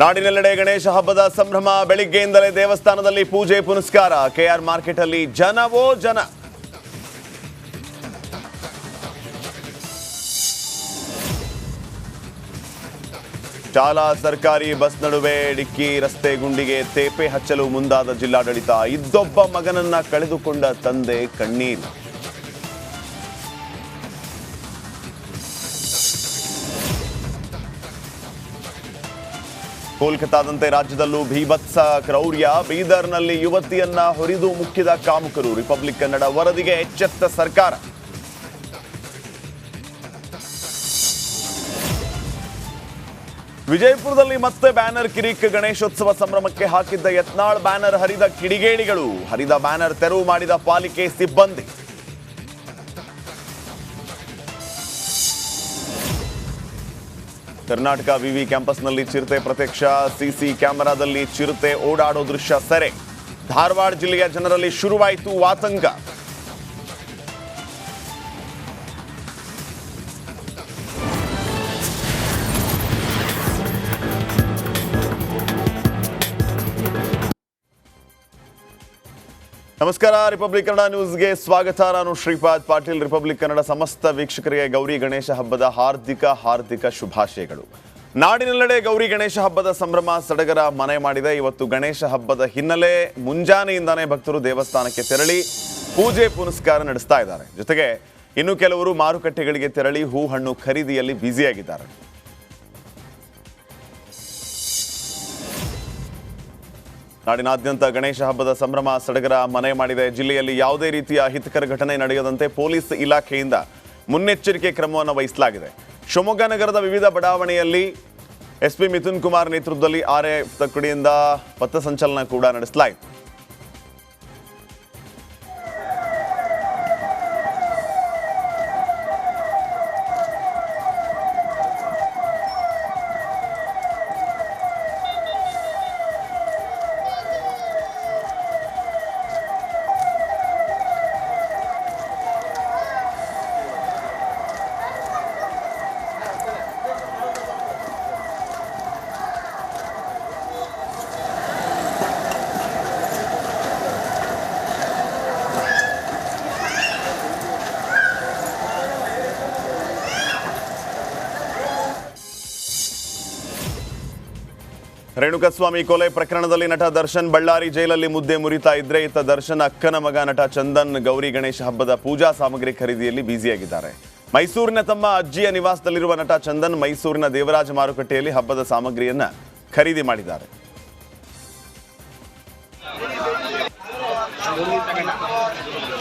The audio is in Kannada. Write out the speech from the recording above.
ನಾಡಿನೆಲ್ಲೆಡೆ ಗಣೇಶ ಹಬ್ಬದ ಸಂಭ್ರಮ. ಬೆಳಿಗ್ಗೆಯಿಂದಲೇ ದೇವಸ್ಥಾನದಲ್ಲಿ ಪೂಜೆ ಪುನಸ್ಕಾರ. ಕೆಆರ್ ಮಾರ್ಕೆಟ್ ಅಲ್ಲಿ ಜನವೋ ಜನ. ಶಾಲಾ ಸರ್ಕಾರಿ ಬಸ್ ನಡುವೆ ಡಿಕ್ಕಿ. ರಸ್ತೆ ಗುಂಡಿಗೆ ತೇಪೆ ಹಚ್ಚಲು ಮುಂದಾದ ಜಿಲ್ಲಾಡಳಿತ. ಇದ್ದೊಬ್ಬ ಮಗನನ್ನ ಕಳೆದುಕೊಂಡ ತಂದೆ ಕಣ್ಣೀರು. ಕೋಲ್ಕತಾದಂತೆ ರಾಜ್ಯದಲ್ಲೂ ಭೀಭತ್ಸ ಕ್ರೌರ್ಯ. ಬೀದರ್ನಲ್ಲಿ ಯುವತಿಯನ್ನ ಹೊರಿದು ಮುಕ್ಕಿದ ಕಾಮುಕರು. ರಿಪಬ್ಲಿಕ್ ಕನ್ನಡ ವರದಿಗೆ ಎಚ್ಚೆತ್ತ ಸರ್ಕಾರ. ವಿಜಯಪುರದಲ್ಲಿ ಮತ್ತೆ ಬ್ಯಾನರ್ ಕಿರಿಕ್. ಗಣೇಶೋತ್ಸವ ಸಂಭ್ರಮಕ್ಕೆ ಹಾಕಿದ್ದ ಯತ್ನಾಳ್ ಬ್ಯಾನರ್ ಹರಿದ ಕಿಡಿಗೇಡಿಗಳು. ಹರಿದ ಬ್ಯಾನರ್ ತೆರವು ಮಾಡಿದ ಪಾಲಿಕೆ ಸಿಬ್ಬಂದಿ. ಕರ್ನಾಟಕ ವಿವಿ ಕ್ಯಾಂಪಸ್ನಲ್ಲಿ ಚಿರತೆ ಪ್ರತ್ಯಕ್ಷ. ಸಿಸಿ ಕ್ಯಾಮೆರಾದಲ್ಲಿ ಚಿರತೆ ಓಡಾಡೋ ದೃಶ್ಯ ಸೆರೆ. ಧಾರವಾಡ ಜಿಲ್ಲೆಯ ಜನರಲ್ಲಿ ಶುರುವಾಯಿತು ಆತಂಕ. ನಮಸ್ಕಾರ, ರಿಪಬ್ಲಿಕ್ ಕನ್ನಡ ನ್ಯೂಸ್ಗೆ ಸ್ವಾಗತ. ನಾನು ಶ್ರೀಪಾದ್ ಪಾಟೀಲ್. ರಿಪಬ್ಲಿಕ್ ಕನ್ನಡ ಸಮಸ್ತ ವೀಕ್ಷಕರಿಗೆ ಗೌರಿ ಗಣೇಶ ಹಬ್ಬದ ಹಾರ್ದಿಕ ಶುಭಾಶಯಗಳು. ನಾಡಿನೆಲ್ಲೆಡೆ ಗೌರಿ ಗಣೇಶ ಹಬ್ಬದ ಸಂಭ್ರಮ ಸಡಗರ ಮನೆ ಮಾಡಿದೆ. ಇವತ್ತು ಗಣೇಶ ಹಬ್ಬದ ಹಿನ್ನೆಲೆ ಮುಂಜಾನೆಯಿಂದಾನೇ ಭಕ್ತರು ದೇವಸ್ಥಾನಕ್ಕೆ ತೆರಳಿ ಪೂಜೆ ಪುನಸ್ಕಾರ ನಡೆಸ್ತಾ ಇದ್ದಾರೆ. ಜೊತೆಗೆ ಇನ್ನು ಕೆಲವರು ಮಾರುಕಟ್ಟೆಗಳಿಗೆ ತೆರಳಿ ಹೂ ಹಣ್ಣು ಖರೀದಿಯಲ್ಲಿ ಬ್ಯುಸಿಯಾಗಿದ್ದಾರೆ. ನಾಡಿನಾದ್ಯಂತ ಗಣೇಶ ಹಬ್ಬದ ಸಂಭ್ರಮ ಸಡಗರ ಮನೆ ಮಾಡಿದೆ. ಜಿಲ್ಲೆಯಲ್ಲಿ ಯಾವುದೇ ರೀತಿಯ ಅಹಿತಕರ ಘಟನೆ ನಡೆಯದಂತೆ ಪೊಲೀಸ್ ಇಲಾಖೆಯಿಂದ ಮುನ್ನೆಚ್ಚರಿಕೆ ಕ್ರಮವನ್ನು ವಹಿಸಲಾಗಿದೆ. ಶಿವಮೊಗ್ಗ ನಗರದ ವಿವಿಧ ಬಡಾವಣೆಯಲ್ಲಿ ಎಸ್ಪಿ ಮಿಥುನ್ ಕುಮಾರ್ ನೇತೃತ್ವದಲ್ಲಿ ಆರ್ಎಎಫ್ ತುಕಡಿಯಿಂದ ಪಥಸಂಚಲನ ಕೂಡ ನಡೆಸಲಾಯಿತು. ರೇಣುಕಸ್ವಾಮಿ ಕೊಲೆ ಪ್ರಕರಣದಲ್ಲಿ ನಟ ದರ್ಶನ್ ಬಳ್ಳಾರಿ ಜೈಲಲ್ಲಿ ಮುದ್ದೆ ಮುರಿತಾ ಇದ್ರೆ, ಇತ್ತ ದರ್ಶನ್ ಅಕ್ಕನ ಮಗ ನಟ ಚಂದನ್ ಗೌರಿ ಗಣೇಶ ಹಬ್ಬದ ಪೂಜಾ ಸಾಮಗ್ರಿ ಖರೀದಿಯಲ್ಲಿ ಬ್ಯುಸಿಯಾಗಿದ್ದಾರೆ. ಮೈಸೂರಿನ ತಮ್ಮ ಅಜ್ಜಿಯ ನಿವಾಸದಲ್ಲಿರುವ ನಟ ಚಂದನ್ ಮೈಸೂರಿನ ದೇವರಾಜ ಮಾರುಕಟ್ಟೆಯಲ್ಲಿ ಹಬ್ಬದ ಸಾಮಗ್ರಿಯನ್ನ ಖರೀದಿ ಮಾಡಿದ್ದಾರೆ.